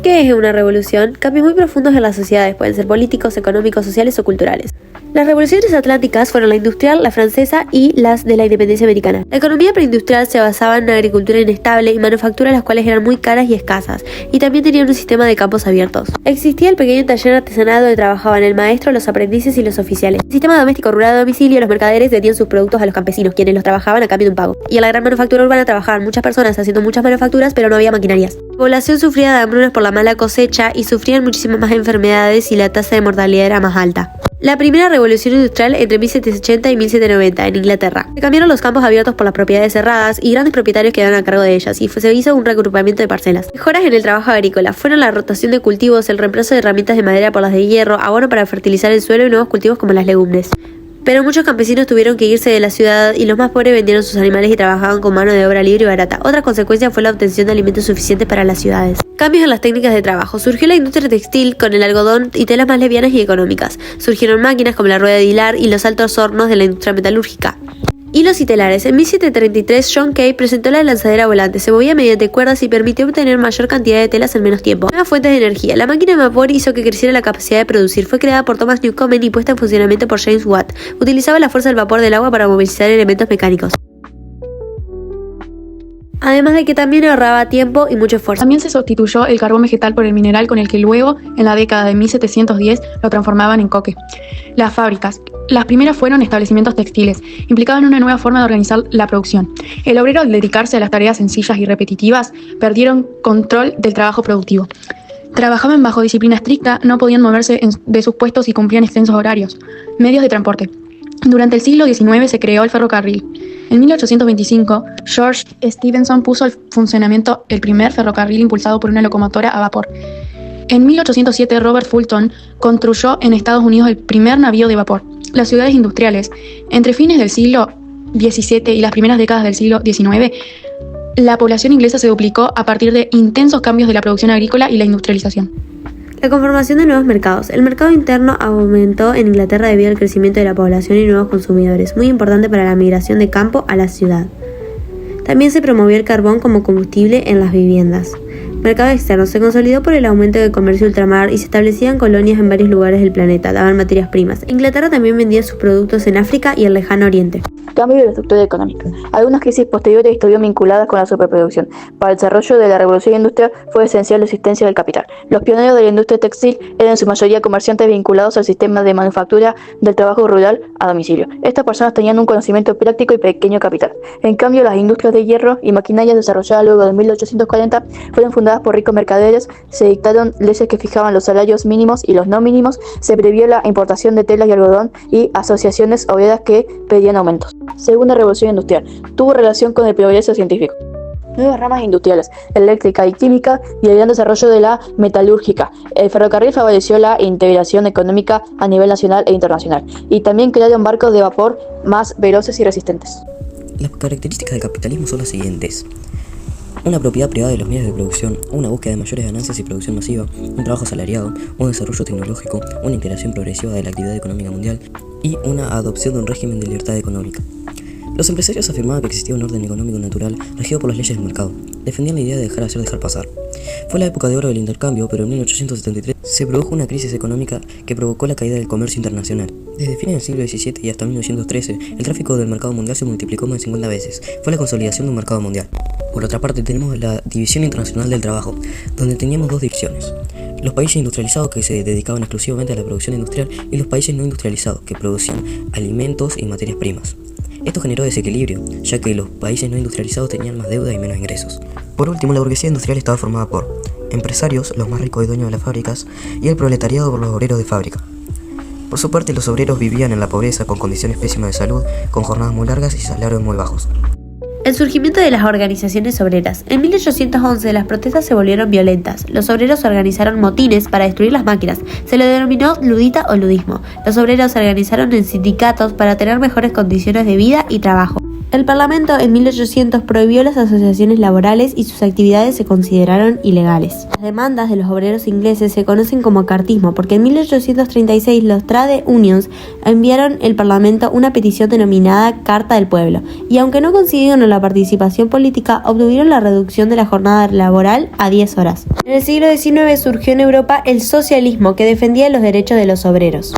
¿Qué es una revolución? Cambios muy profundos en las sociedades, pueden ser políticos, económicos, sociales o culturales. Las revoluciones atlánticas fueron la industrial, la francesa y las de la independencia americana. La economía preindustrial se basaba en una agricultura inestable y manufacturas las cuales eran muy caras y escasas, y también tenían un sistema de campos abiertos. Existía el pequeño taller artesanal donde trabajaban el maestro, los aprendices y los oficiales. El sistema doméstico rural a domicilio, los mercaderes vendían sus productos a los campesinos, quienes los trabajaban a cambio de un pago. Y en la gran manufactura urbana trabajaban muchas personas haciendo muchas manufacturas, pero no había maquinarias. La población sufría de hambrunas por la mala cosecha y sufrían muchísimas más enfermedades y la tasa de mortalidad era más alta. La primera revolución industrial entre 1780 y 1790 en Inglaterra. Se cambiaron los campos abiertos por las propiedades cerradas y grandes propietarios quedaron a cargo de ellas y se hizo un reagrupamiento de parcelas. Mejoras en el trabajo agrícola fueron la rotación de cultivos, el reemplazo de herramientas de madera por las de hierro, abono para fertilizar el suelo y nuevos cultivos como las legumbres. Pero muchos campesinos tuvieron que irse de la ciudad y los más pobres vendieron sus animales y trabajaban con mano de obra libre y barata. Otra consecuencia fue la obtención de alimentos suficientes para las ciudades. Cambios en las técnicas de trabajo. Surgió la industria textil con el algodón y telas más livianas y económicas. Surgieron máquinas como la rueda de hilar y los altos hornos de la industria metalúrgica. Hilos y telares. En 1733, John Kay presentó la lanzadera volante. Se movía mediante cuerdas y permitió obtener mayor cantidad de telas en menos tiempo. Nuevas fuentes de energía. La máquina de vapor hizo que creciera la capacidad de producir. Fue creada por Thomas Newcomen y puesta en funcionamiento por James Watt. Utilizaba la fuerza del vapor del agua para movilizar elementos mecánicos. Además de que también ahorraba tiempo y mucho esfuerzo. También se sustituyó el carbón vegetal por el mineral con el que luego, en la década de 1710, lo transformaban en coque. Las fábricas. Las primeras fueron establecimientos textiles. Implicaban una nueva forma de organizar la producción. El obrero, al dedicarse a las tareas sencillas y repetitivas, perdieron control del trabajo productivo. Trabajaban bajo disciplina estricta, no podían moverse de sus puestos y cumplían extensos horarios. Medios de transporte. Durante el siglo XIX se creó el ferrocarril. En 1825, George Stephenson puso en funcionamiento el primer ferrocarril impulsado por una locomotora a vapor. En 1807, Robert Fulton construyó en Estados Unidos el primer navío de vapor. Las ciudades industriales. Entre fines del siglo XVII y las primeras décadas del siglo XIX, la población inglesa se duplicó a partir de intensos cambios de la producción agrícola y la industrialización. La conformación de nuevos mercados. El mercado interno aumentó en Inglaterra debido al crecimiento de la población y nuevos consumidores, muy importante para la migración de campo a la ciudad. También se promovió el carbón como combustible en las viviendas. Mercado externo. Se consolidó por el aumento del comercio ultramar y se establecían colonias en varios lugares del planeta, daban materias primas. Inglaterra también vendía sus productos en África y el lejano oriente. Cambio de la estructura económica. Algunas crisis posteriores estuvieron vinculadas con la superproducción. Para el desarrollo de la revolución industrial fue esencial la existencia del capital. Los pioneros de la industria textil eran en su mayoría comerciantes vinculados al sistema de manufactura del trabajo rural a domicilio. Estas personas tenían un conocimiento práctico y pequeño capital. En cambio, las industrias de hierro y maquinarias desarrolladas luego de 1840 fueron fundadas por ricos mercaderes, se dictaron leyes que fijaban los salarios mínimos y los no mínimos, se previó la importación de telas y algodón y asociaciones obreras que pedían aumentos. Segunda revolución industrial. Tuvo relación con el progreso científico. Nuevas ramas industriales, eléctrica y química, y el gran desarrollo de la metalúrgica. El ferrocarril favoreció la integración económica a nivel nacional e internacional, y también crearon barcos de vapor más veloces y resistentes. Las características del capitalismo son las siguientes: una propiedad privada de los medios de producción, una búsqueda de mayores ganancias y producción masiva, un trabajo asalariado, un desarrollo tecnológico, una integración progresiva de la actividad económica mundial y una adopción de un régimen de libertad económica. Los empresarios afirmaban que existía un orden económico natural regido por las leyes del mercado. Defendían la idea de dejar hacer, dejar pasar. Fue la época de oro del intercambio, pero en 1873 se produjo una crisis económica que provocó la caída del comercio internacional. Desde fines del siglo XVII y hasta 1913, el tráfico del mercado mundial se multiplicó más de 50 veces. Fue la consolidación de un mercado mundial. Por otra parte, tenemos la División Internacional del Trabajo, donde teníamos dos divisiones: los países industrializados, que se dedicaban exclusivamente a la producción industrial, y los países no industrializados, que producían alimentos y materias primas. Esto generó desequilibrio, ya que los países no industrializados tenían más deuda y menos ingresos. Por último, la burguesía industrial estaba formada por empresarios, los más ricos y dueños de las fábricas, y el proletariado por los obreros de fábrica. Por su parte, los obreros vivían en la pobreza, con condiciones pésimas de salud, con jornadas muy largas y salarios muy bajos. El surgimiento de las organizaciones obreras. En 1811 las protestas se volvieron violentas. Los obreros organizaron motines para destruir las máquinas. Se lo denominó ludita o ludismo. Los obreros se organizaron en sindicatos para tener mejores condiciones de vida y trabajo. El Parlamento en 1800 prohibió las asociaciones laborales y sus actividades se consideraron ilegales. Las demandas de los obreros ingleses se conocen como cartismo porque en 1836 los Trade Unions enviaron al Parlamento una petición denominada Carta del Pueblo y aunque no consiguieron la participación política, obtuvieron la reducción de la jornada laboral a 10 horas. En el siglo XIX surgió en Europa el socialismo que defendía los derechos de los obreros.